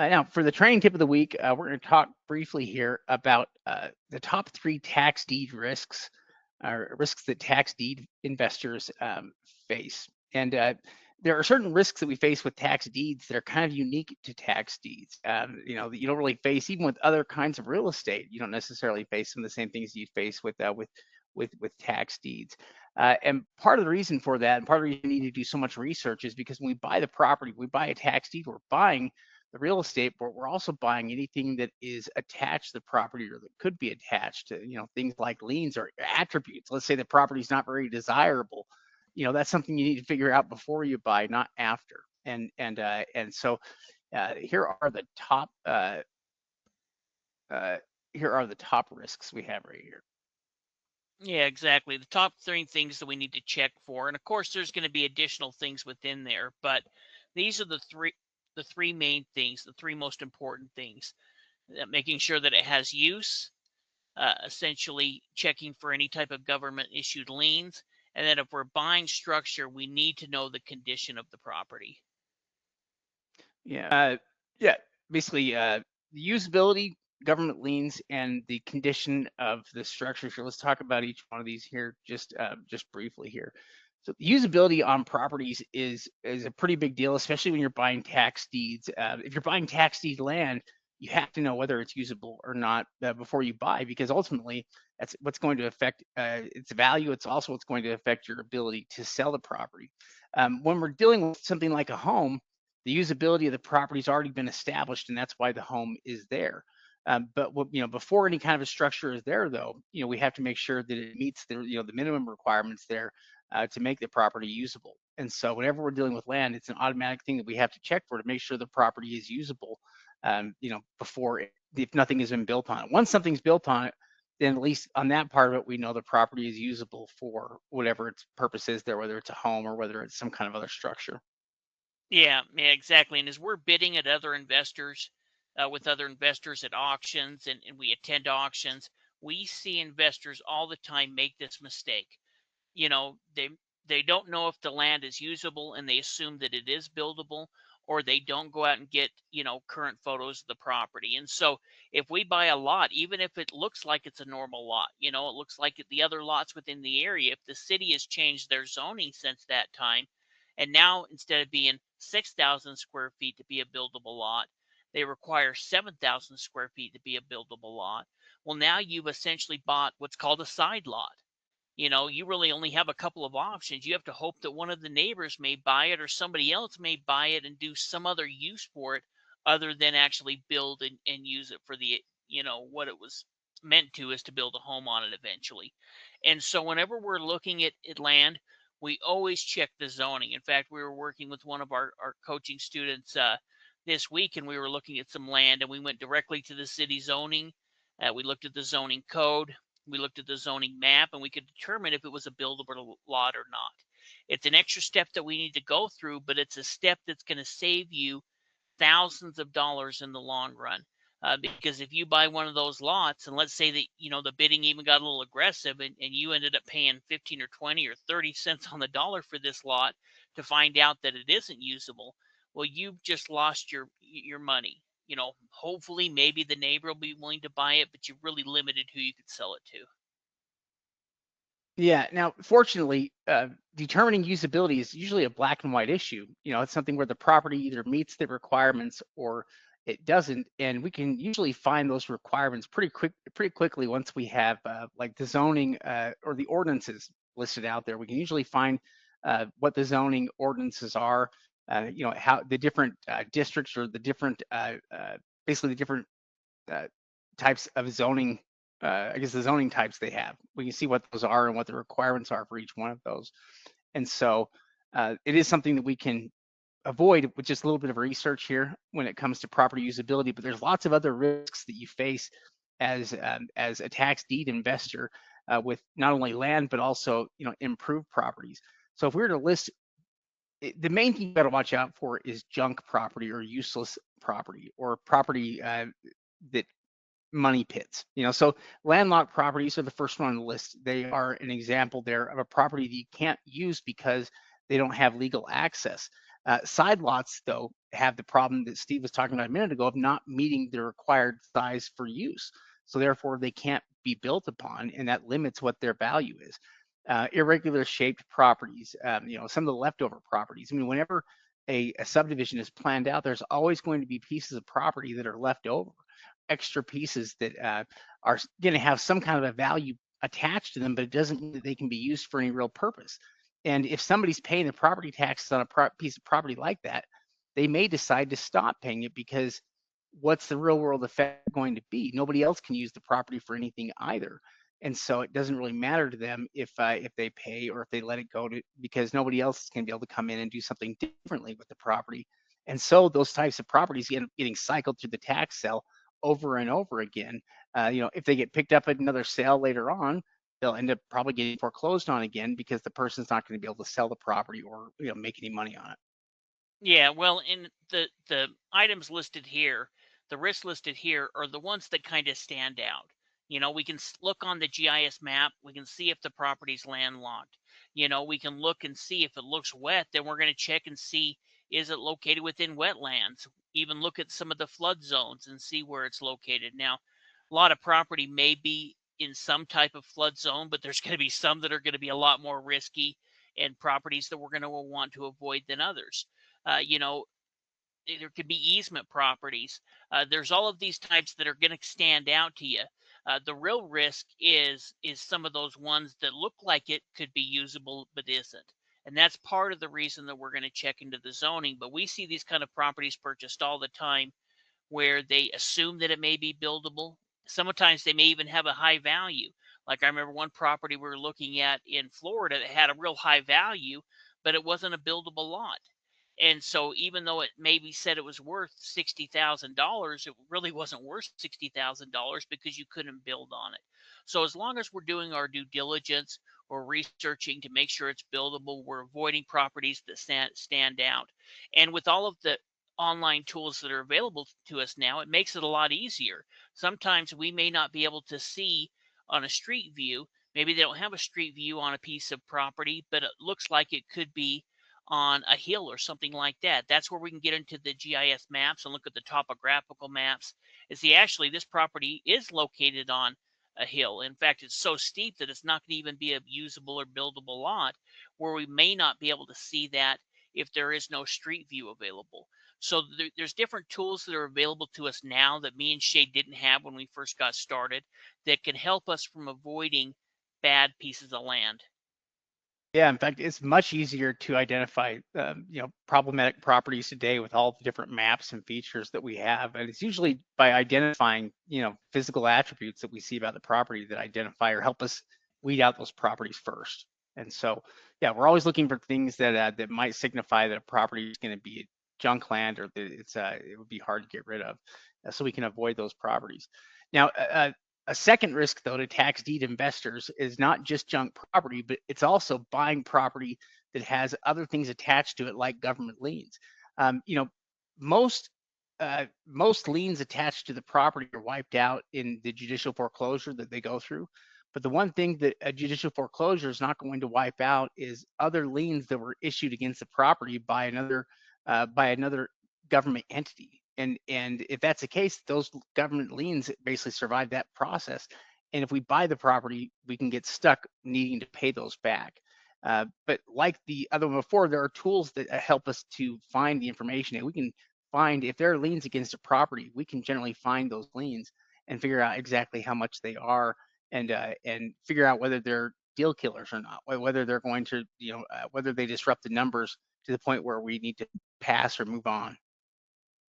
Now, for the training tip of the week, we're going to talk briefly here about the top 3 tax deed risks, or risks that tax deed investors face. And there are certain risks that we face with tax deeds that are kind of unique to tax deeds. That you don't really face even with other kinds of real estate. You don't necessarily face some of the same things you face with tax deeds. And part of the reason for that, and part of the reason we need to do so much research, is because when we buy the property, we buy a tax deed, we're buying the real estate, but we're also buying anything that is attached to the property or that could be attached to, things like liens or attributes. Let's say the property is not very desirable. That's something you need to figure out before you buy, not after. And so here are the top risks we have right here. Yeah, exactly. The top 3 things that we need to check for, and of course, there's going to be additional things within there, but these are the three main things, the 3 most important things. Making sure that it has use, essentially checking for any type of government issued liens, and then if we're buying structure, we need to know the condition of the property. Yeah, basically, the usability, government liens, and the condition of the structure. So let's talk about each one of these here just briefly here. So the usability on properties is a pretty big deal, especially when you're buying tax deeds. If you're buying tax deed land, you have to know whether it's usable or not before you buy, because ultimately that's what's going to affect its value. It's also what's going to affect your ability to sell the property. When we're dealing with something like a home, the usability of the property's already been established, and that's why the home is there. But before any kind of a structure is there, though, we have to make sure that it meets the minimum requirements there to make the property usable. And so whenever we're dealing with land, it's an automatic thing that we have to check for to make sure the property is usable. Before, if nothing has been built on it. Once something's built on it, then at least on that part of it, we know the property is usable for whatever its purpose is there, whether it's a home or whether it's some kind of other structure. Yeah, exactly. And as we're bidding at other investors, with other investors at auctions, and we attend auctions, we see investors all the time make this mistake. You know, they don't know if the land is usable and they assume that it is buildable, or they don't go out and get, current photos of the property. And so if we buy a lot, even if it looks like it's a normal lot, it looks like the other lots within the area, if the city has changed their zoning since that time, and now instead of being 6,000 square feet to be a buildable lot, they require 7,000 square feet to be a buildable lot. Well, now you've essentially bought what's called a side lot. You really only have a couple of options. You have to hope that one of the neighbors may buy it, or somebody else may buy it and do some other use for it other than actually build and use it for the, what it was meant to, is to build a home on it eventually. And so whenever we're looking at land, we always check the zoning. In fact, we were working with one of our coaching students this week, and we were looking at some land, and we went directly to the city zoning. We looked at the zoning code. We looked at the zoning map, and we could determine if it was a buildable lot or not. It's an extra step that we need to go through, but it's a step that's going to save you thousands of dollars in the long run. Because if you buy one of those lots, and let's say that the bidding even got a little aggressive, and you ended up paying 15 or 20 or 30 cents on the dollar for this lot to find out that it isn't usable, well, you've just lost your money. Hopefully maybe the neighbor will be willing to buy it, but you've really limited who you could sell it to. Yeah. Now, fortunately, determining usability is usually a black and white issue. It's something where the property either meets the requirements or it doesn't, and we can usually find those requirements pretty quickly once we have like the zoning or the ordinances listed out there. We can usually find what the zoning ordinances are. How the different districts or the different basically the different uh, types of zoning, I guess the zoning types they have. We can see what those are and what the requirements are for each one of those. And so it is something that we can avoid with just a little bit of research here when it comes to property usability, but there's lots of other risks that you face as a tax deed investor with not only land, but also, improved properties. So if we were to list, the main thing you got to watch out for is junk property or useless property or property that money pits. So landlocked properties are the first one on the list. They are an example there of a property that you can't use because they don't have legal access. Side lots, though, have the problem that Steve was talking about a minute ago of not meeting the required size for use. So therefore, they can't be built upon, and that limits what their value is. Irregular shaped properties, some of the leftover properties. I mean, whenever a subdivision is planned out, there's always going to be pieces of property that are left over, extra pieces that are going to have some kind of a value attached to them, but it doesn't mean that they can be used for any real purpose. And if somebody's paying the property taxes on a piece of property like that, they may decide to stop paying it because what's the real world effect going to be? Nobody else can use the property for anything either. And so it doesn't really matter to them if they pay or if they let it go to, because nobody else is going to be able to come in and do something differently with the property. And so those types of properties end up getting cycled through the tax sale over and over again. If they get picked up at another sale later on, they'll end up probably getting foreclosed on again because the person's not going to be able to sell the property or make any money on it. Yeah, well, in the items listed here, the risks listed here are the ones that kind of stand out. We can look on the GIS map. We can see if the property's landlocked. We can look and see if it looks wet. Then we're going to check and see, is it located within wetlands? Even look at some of the flood zones and see where it's located. Now, a lot of property may be in some type of flood zone, but there's going to be some that are going to be a lot more risky and properties that we're going to want to avoid than others. You know, there could be easement properties. There's all of these types that are going to stand out to you. The real risk is some of those ones that look like it could be usable but isn't. And that's part of the reason that we're going to check into the zoning. But we see these kind of properties purchased all the time where they assume that it may be buildable. Sometimes they may even have a high value. Like I remember one property we were looking at in Florida that had a real high value, but it wasn't a buildable lot. And so even though it maybe said it was worth $60,000, it really wasn't worth $60,000 because you couldn't build on it. So as long as we're doing our due diligence, we're researching to make sure it's buildable, we're avoiding properties that stand out. And with all of the online tools that are available to us now, it makes it a lot easier. Sometimes we may not be able to see on a street view. Maybe they don't have a street view on a piece of property, but it looks like it could be on a hill or something like that. That's where we can get into the GIS maps and look at the topographical maps and see actually this property is located on a hill. In fact, it's so steep that it's not going to even be a usable or buildable lot, where we may not be able to see that if there is no street view available. So there's different tools that are available to us now that me and Shay didn't have when we first got started that can help us from avoiding bad pieces of land. Yeah, in fact, it's much easier to identify, problematic properties today with all the different maps and features that we have, and it's usually by identifying, physical attributes that we see about the property that identify or help us weed out those properties first. And so, yeah, we're always looking for things that might signify that a property is going to be junk land or that it would be hard to get rid of, so we can avoid those properties. Now, a second risk, though, to tax deed investors is not just junk property, but it's also buying property that has other things attached to it, like government liens. Um, you know, most most liens attached to the property are wiped out in the judicial foreclosure that they go through. But the one thing that a judicial foreclosure is not going to wipe out is other liens that were issued against the property by another government entity. And if that's the case, those government liens basically survive that process. And if we buy the property, we can get stuck needing to pay those back. But like the other one before, there are tools that help us to find the information. And we can find if there are liens against a property, we can generally find those liens and figure out exactly how much they are, and figure out whether they're deal killers or not, whether they're going to, whether they disrupt the numbers to the point where we need to pass or move on.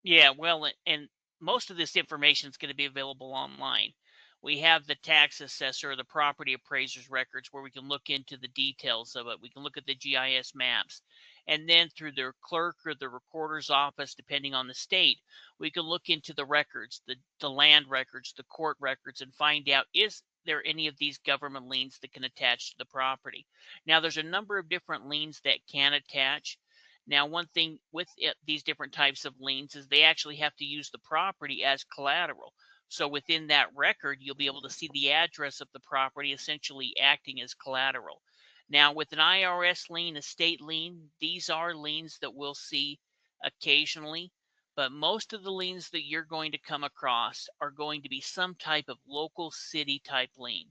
Yeah, well, and most of this information is going to be available online. We have the tax assessor, the property appraiser's records where we can look into the details of it. We can look at the GIS maps. And then through the clerk or the recorder's office, depending on the state, we can look into the records, the land records, the court records, and find out, is there any of these government liens that can attach to the property? Now, there's a number of different liens that can attach. Now, one thing with these different types of liens is they actually have to use the property as collateral. So within that record, you'll be able to see the address of the property essentially acting as collateral. Now, with an IRS lien, a state lien, these are liens that we'll see occasionally, but most of the liens that you're going to come across are going to be some type of local city type lien,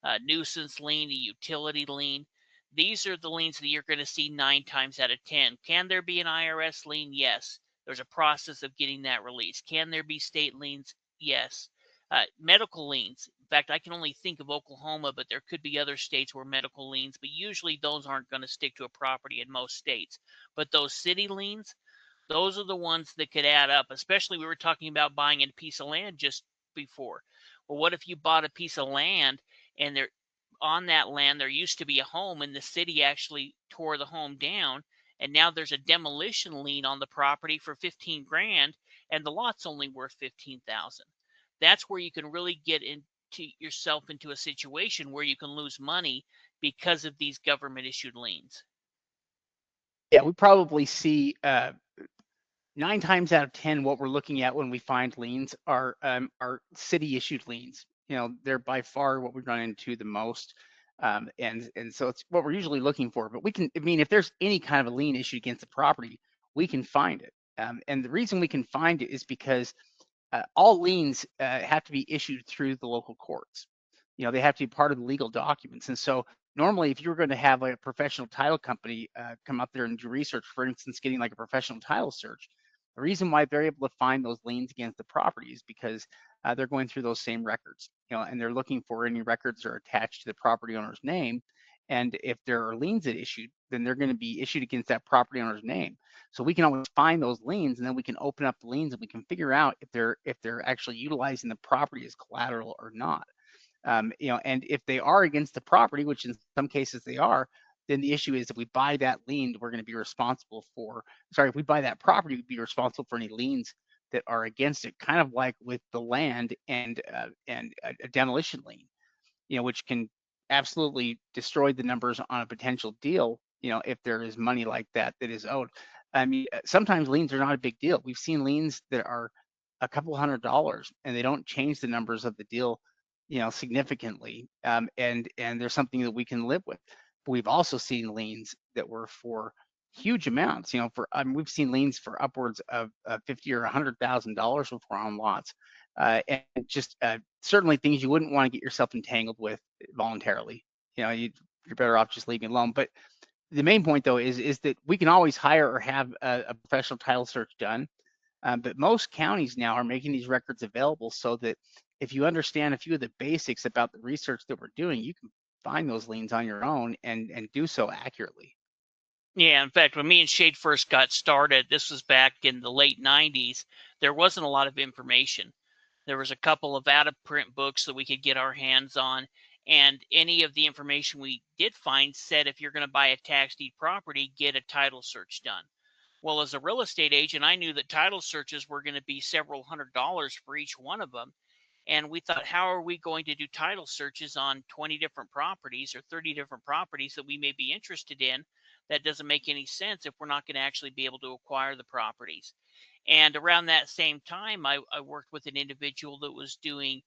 a nuisance lien, a utility lien. These are the liens that you're going to see 9 times out of 10. Can there be an IRS lien? Yes. There's a process of getting that released. Can there be state liens? Yes. Medical liens. In fact, I can only think of Oklahoma, but there could be other states where medical liens, but usually those aren't going to stick to a property in most states. But those city liens, those are the ones that could add up, especially we were talking about buying a piece of land just before. Well, what if you bought a piece of land and there on that land there used to be a home and the city actually tore the home down and now there's a demolition lien on the property for 15 grand and the lot's only worth 15,000. That's where you can really get into yourself into a situation where you can lose money because of these government issued liens. Yeah, we probably see 9 times out of 10, what we're looking at when we find liens are city issued liens. You know, they're by far what we run into the most. And so it's what we're usually looking for. But we can, I mean, if there's any kind of a lien issued against the property, we can find it. And the reason we can find it is because all liens have to be issued through the local courts. You know, they have to be part of the legal documents. And so normally, if you were going to have like a professional title company come up there and do research, for instance, getting like a professional title search, the reason why they're able to find those liens against the property is because they're going through those same records, you know, and they're looking for any records that are attached to the property owner's name. And if there are liens that issued, then they're going to be issued against that property owner's name. So we can always find those liens, and then we can open up the liens, and we can figure out if they're actually utilizing the property as collateral or not. You know, and if they are against the property, which in some cases they are, then the issue is if we buy that lien, we're going to be responsible for. Sorry, if we buy that property, we'd be responsible for any liens that are against it, kind of like with the land and a demolition lien, you know, which can absolutely destroy the numbers on a potential deal, you know, if there is money like that that is owed. I mean, sometimes liens are not a big deal. We've seen liens that are a couple $100 and they don't change the numbers of the deal, you know, significantly. And there's something that we can live with. But we've also seen liens that were for huge amounts, you know, for we've seen liens for upwards of 50 or $100,000 before on lots. And just certainly things you wouldn't want to get yourself entangled with voluntarily. You know, you're better off just leaving it alone. But the main point though is that we can always hire or have a professional title search done. But most counties now are making these records available so that if you understand a few of the basics about the research that we're doing, you can find those liens on your own and do so accurately. Yeah, in fact, when me and Shade first got started, this was back in the late 90s, there wasn't a lot of information. There was a couple of out of print books that we could get our hands on, and any of the information we did find said if you're going to buy a tax deed property, get a title search done. Well, as a real estate agent, I knew that title searches were going to be several $100s for each one of them. And we thought, how are we going to do title searches on 20 different properties or 30 different properties that we may be interested in? That doesn't make any sense if we're not going to actually be able to acquire the properties. And around that same time, I worked with an individual that was doing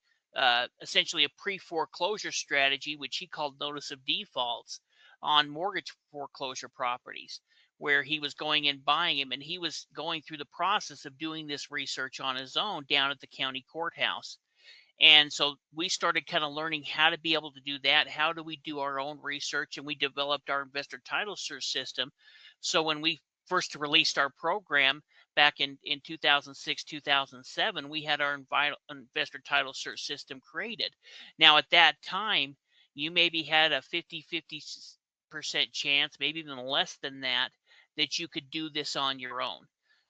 essentially a pre foreclosure strategy, which he called notice of defaults on mortgage foreclosure properties, where he was going and buying them. And he was going through the process of doing this research on his own down at the county courthouse. And so we started kind of learning how to be able to do that. How do we do our own research? And we developed our investor title search system. So when we first released our program back in 2006, 2007, we had our investor title search system created. Now, at that time, you maybe had a 50% chance, maybe even less than that, that you could do this on your own.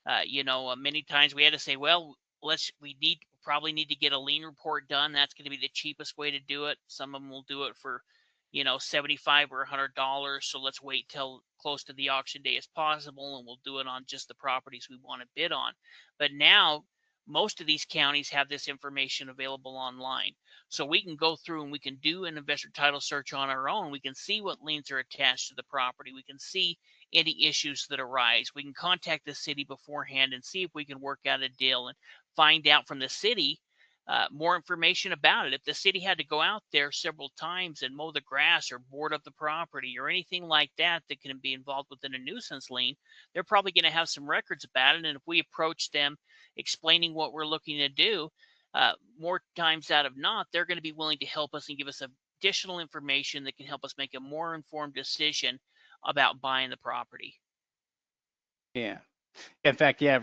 Many times we had to say, well, we probably need to get a lien report done. That's going to be the cheapest way to do it. Some of them will do it for, 75 or $100. So let's wait till close to the auction day as possible, and we'll do it on just the properties we want to bid on. But now most of these counties have this information available online. So we can go through and we can do an investor title search on our own. We can see what liens are attached to the property. We can see any issues that arise. We can contact the city beforehand and see if we can work out a deal and find out from the city more information about it. If the city had to go out there several times and mow the grass or board up the property or anything like that that can be involved within a nuisance lien, they're probably going to have some records about it. And if we approach them explaining what we're looking to do, more times out of not, they're going to be willing to help us and give us additional information that can help us make a more informed decision about buying the property. Yeah. In fact, yeah,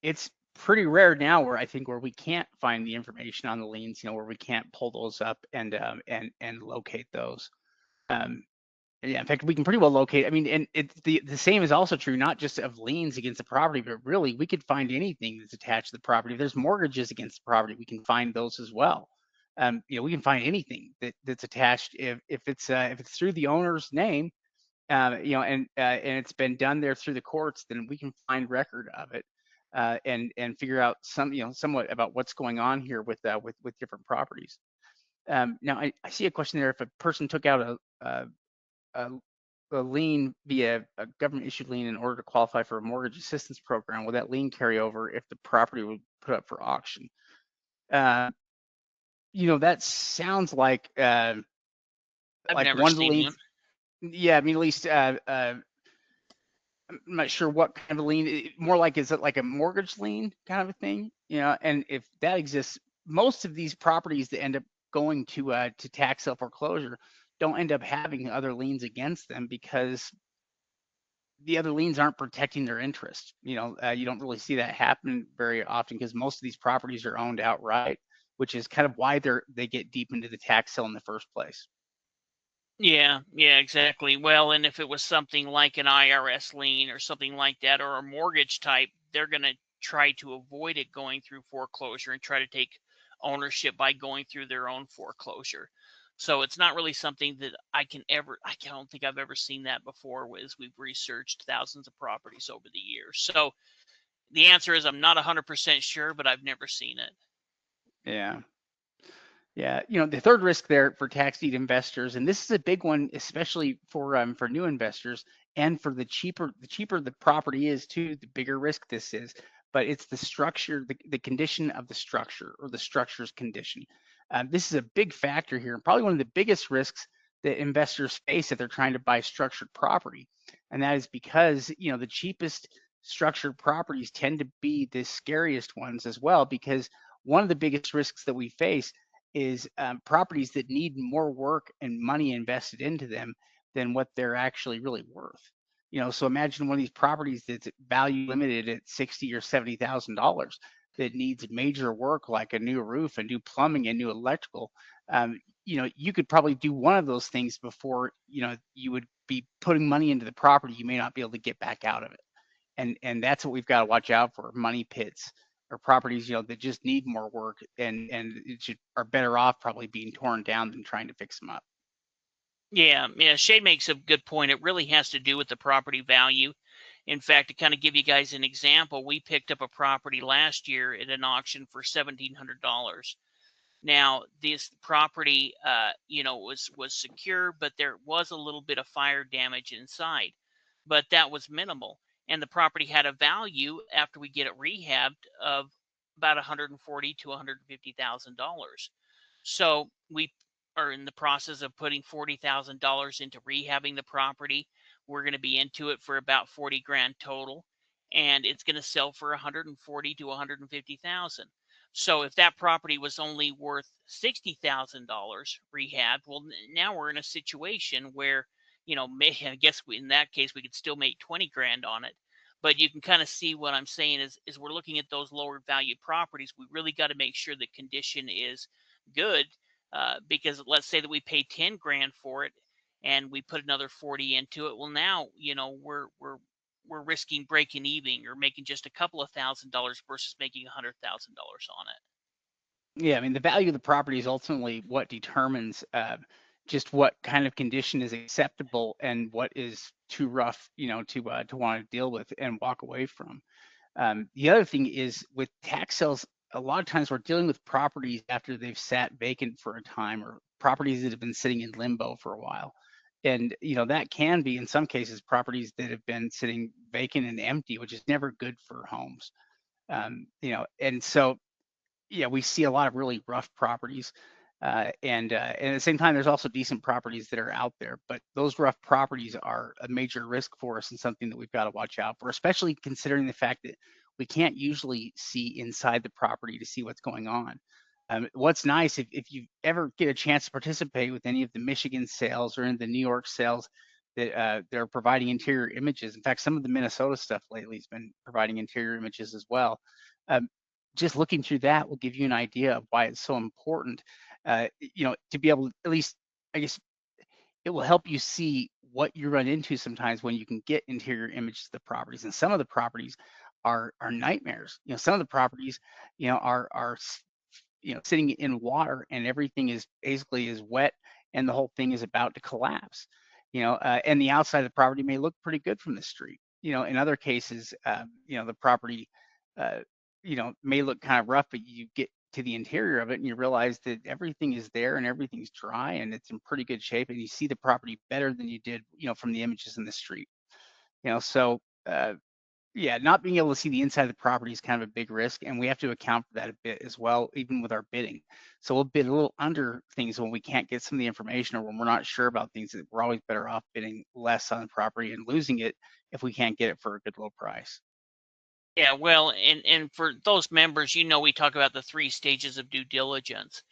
it's pretty rare now where I think where we can't find the information on the liens, where we can't pull those up and locate those. Um, yeah, in fact, we can pretty well locate. I mean, and the same is also true, not just of liens against the property, but really we could find anything that's attached to the property. If there's mortgages against the property, we can find those as well. We can find anything that's attached if it's through the owner's name, and it's been done there through the courts, then we can find record of it, and figure out somewhat about what's going on here with different properties. Now I see a question there. If a person took out a, a lien via a government issued lien in order to qualify for a mortgage assistance program, will that lien carry over if the property was put up for auction? Uh, that sounds I've like never one of the seen one. liens. Yeah, I mean, at least I'm not sure what kind of lien. More like, is it like a mortgage lien kind of a thing? And if that exists, most of these properties that end up going to tax sale foreclosure don't end up having other liens against them because the other liens aren't protecting their interest. You don't really see that happen very often because most of these properties are owned outright, which is kind of why they get deep into the tax sale in the first place. Yeah, yeah, exactly. Well, and if it was something like an IRS lien or something like that, or a mortgage type, they're going to try to avoid it going through foreclosure and try to take ownership by going through their own foreclosure. So it's not really something that I don't think I've ever seen that before as we've researched thousands of properties over the years. So the answer is I'm not 100% sure, but I've never seen it. Yeah. Yeah, the third risk there for tax deed investors, and this is a big one, especially for new investors, and for the cheaper the property is too, the bigger risk this is. But it's the structure, the condition of the structure, or the structure's condition. This is a big factor here, and probably one of the biggest risks that investors face if they're trying to buy structured property, and that is because the cheapest structured properties tend to be the scariest ones as well, because one of the biggest risks that we face is properties that need more work and money invested into them than what they're actually really worth. So imagine one of these properties that's value limited at 60 or $70,000 that needs major work like a new roof, a new plumbing, and new electrical. You could probably do one of those things before you would be putting money into the property you may not be able to get back out of it. And that's what we've got to watch out for: money pits, or properties that just need more work, and are better off probably being torn down than trying to fix them up. Yeah, yeah, Shade makes a good point. It really has to do with the property value. In fact, to kind of give you guys an example, we picked up a property last year at an auction for $1,700. Now, this property, was secure, but there was a little bit of fire damage inside, but that was minimal. And the property had a value after we get it rehabbed of about 140 to $150,000. So we are in the process of putting $40,000 into rehabbing the property. We're going to be into it for about 40 grand total, and it's going to sell for 140 to 150,000. So if that property was only worth $60,000 rehab, well, now we're in a situation where, I guess in that case we could still make 20 grand on it. But you can kind of see what I'm saying is we're looking at those lower value properties. We really got to make sure the condition is good, because let's say that we pay 10 grand for it and we put another 40 into it. Well, now, we're risking breaking even or making just a couple of $1,000 versus making $100,000 on it. Yeah, I mean, the value of the property is ultimately what determines just what kind of condition is acceptable and what is too rough, to want to deal with and walk away from. The other thing is with tax sales, a lot of times we're dealing with properties after they've sat vacant for a time, or properties that have been sitting in limbo for a while. And that can be, in some cases, properties that have been sitting vacant and empty, which is never good for homes. And so yeah, we see a lot of really rough properties. And at the same time, there's also decent properties that are out there, but those rough properties are a major risk for us and something that we've got to watch out for, especially considering the fact that we can't usually see inside the property to see what's going on. What's nice, if you ever get a chance to participate with any of the Michigan sales or in the New York sales that they're providing interior images. In fact, some of the Minnesota stuff lately has been providing interior images as well. Um, just looking through that will give you an idea of why it's so important, to be able to at least, I guess, it will help you see what you run into sometimes when you can get interior images of the properties. And some of the properties are nightmares. Some of the properties, sitting in water and everything is basically is wet and the whole thing is about to collapse. And the outside of the property may look pretty good from the street. In other cases, the property, uh, may look kind of rough, but you get to the interior of it and you realize that everything is there and everything's dry and it's in pretty good shape and you see the property better than you did, from the images in the street. So yeah, not being able to see the inside of the property is kind of a big risk, and we have to account for that a bit as well, even with our bidding. So we'll bid a little under things when we can't get some of the information or when we're not sure about things. That we're always better off bidding less on the property and losing it if we can't get it for a good low price. Yeah, well, and for those members, we talk about the 3 stages of due diligence.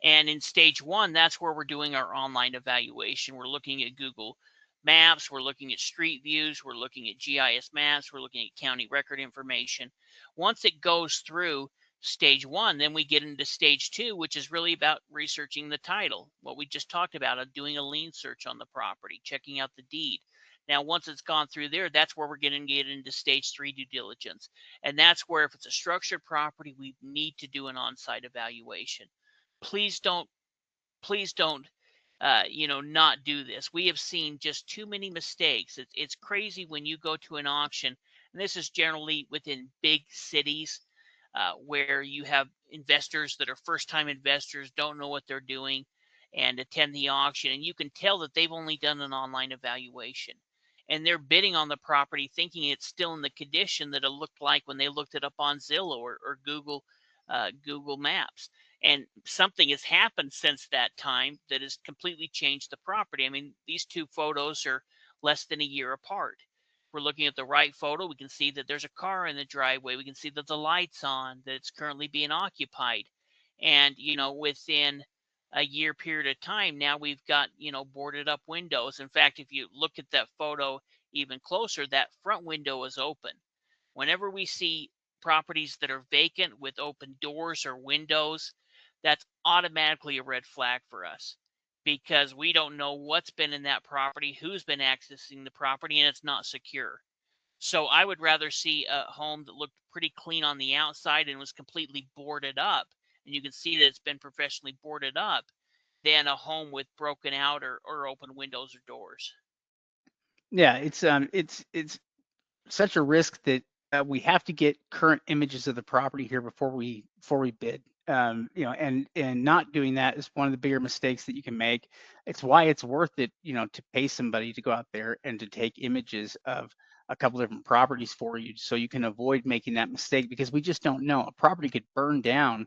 And in stage 1, that's where we're doing our online evaluation. We're looking at Google Maps, we're looking at street views, we're looking at GIS maps, we're looking at county record information. Once it goes through stage 1, then we get into stage 2, which is really about researching the title. What we just talked about, doing a lien search on the property, checking out the deed. Now, once it's gone through there, that's where we're going to get into stage 3 due diligence. And that's where, if it's a structured property, we need to do an on-site evaluation. Please don't, please don't, not do this. We have seen just too many mistakes. It's crazy when you go to an auction, and this is generally within big cities, where you have investors that are first-time investors, don't know what they're doing, and attend the auction, and you can tell that they've only done an online evaluation. And they're bidding on the property thinking it's still in the condition that it looked like when they looked it up on Zillow or Google Maps. And something has happened since that time that has completely changed the property. I mean, these two photos are less than a year apart. We're looking at the right photo. We can see that there's a car in the driveway. We can see that the light's on, that it's currently being occupied. And, within a year period of time, now we've got, boarded up windows. In fact, if you look at that photo even closer, that front window is open. Whenever we see properties that are vacant with open doors or windows, that's automatically a red flag for us, because we don't know what's been in that property, who's been accessing the property, and it's not secure. So I would rather see a home that looked pretty clean on the outside and was completely boarded up, and you can see that it's been professionally boarded up, than a home with broken out or open windows or doors. Yeah, it's such a risk that we have to get current images of the property here before we bid. And not doing that is one of the bigger mistakes that you can make. It's why it's worth it, to pay somebody to go out there and to take images of a couple different properties for you, so you can avoid making that mistake because we just don't know. A property could burn down,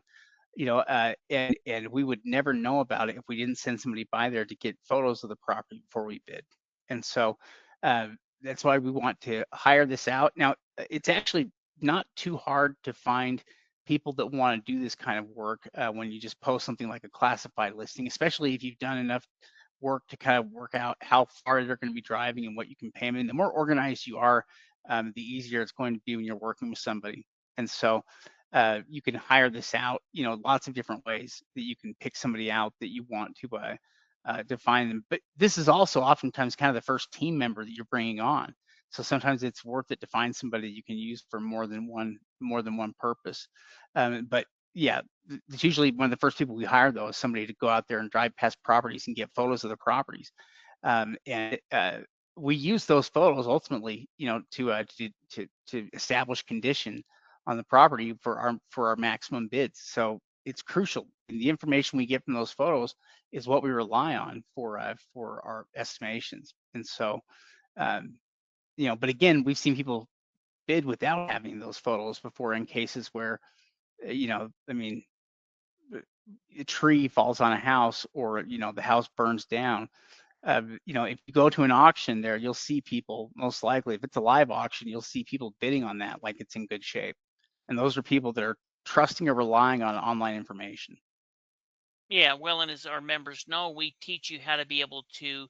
and we would never know about it if we didn't send somebody by there to get photos of the property before we bid. And so uh, that's why we want to hire this out. Now, it's actually not too hard to find people that want to do this kind of work when you just post something like a classified listing, especially if you've done enough work to kind of work out how far they're going to be driving and what you can pay them. And the more organized you are, the easier it's going to be when you're working with somebody. And so you can hire this out, lots of different ways that you can pick somebody out that you want to find them. But this is also oftentimes kind of the first team member that you're bringing on. So sometimes it's worth it to find somebody you can use for more than one purpose. But yeah, it's usually one of the first people we hire though is somebody to go out there and drive past properties and get photos of the properties. And we use those photos ultimately, to establish condition on the property for our maximum bids. So it's crucial. And the information we get from those photos is what we rely on for our estimations. And so, um, but again, we've seen people bid without having those photos before in cases where, I mean, a tree falls on a house, or the house burns down, if you go to an auction there, you'll see people, most likely, if it's a live auction, you'll see people bidding on that like it's in good shape. And those are people that are trusting or relying on online information. Yeah, well, and as our members know, we teach you how to be able to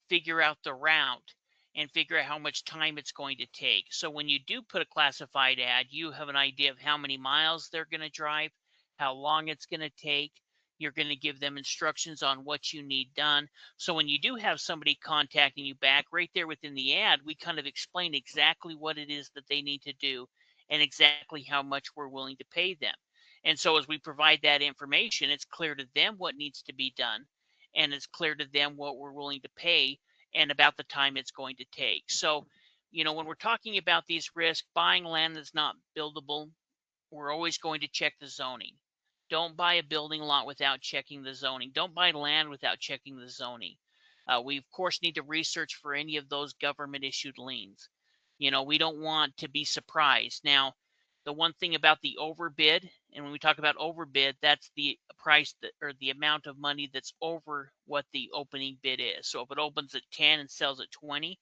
figure out the route and figure out how much time it's going to take. So when you do put a classified ad, you have an idea of how many miles they're going to drive, how long it's going to take. You're going to give them instructions on what you need done. So when you do have somebody contacting you back, right there within the ad, we kind of explain exactly what it is that they need to do and exactly how much we're willing to pay them. And so as we provide that information, it's clear to them what needs to be done, and it's clear to them what we're willing to pay and about the time it's going to take. So, when we're talking about these risks, buying land that's not buildable, we're always going to check the zoning. Don't buy a building lot without checking the zoning. Don't buy land without checking the zoning. We, of course, need to research for any of those government issued liens. We don't want to be surprised. Now, the one thing about the overbid, and when we talk about overbid, that's the price that, or the amount of money that's over what the opening bid is. So if it opens at 10 and sells at 20,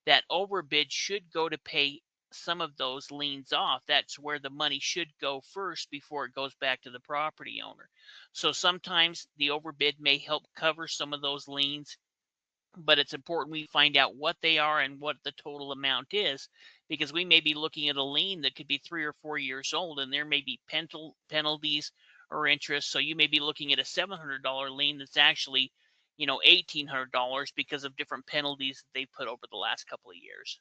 that overbid should go to pay some of those liens off. That's where the money should go first before it goes back to the property owner. So sometimes the overbid may help cover some of those liens, but it's important we find out what they are and what the total amount is, because we may be looking at a lien that could be 3 or 4 years old, and there may be penalties or interest. So you may be looking at a $700 lien that's actually $1,800 because of different penalties that they put over the last couple of years.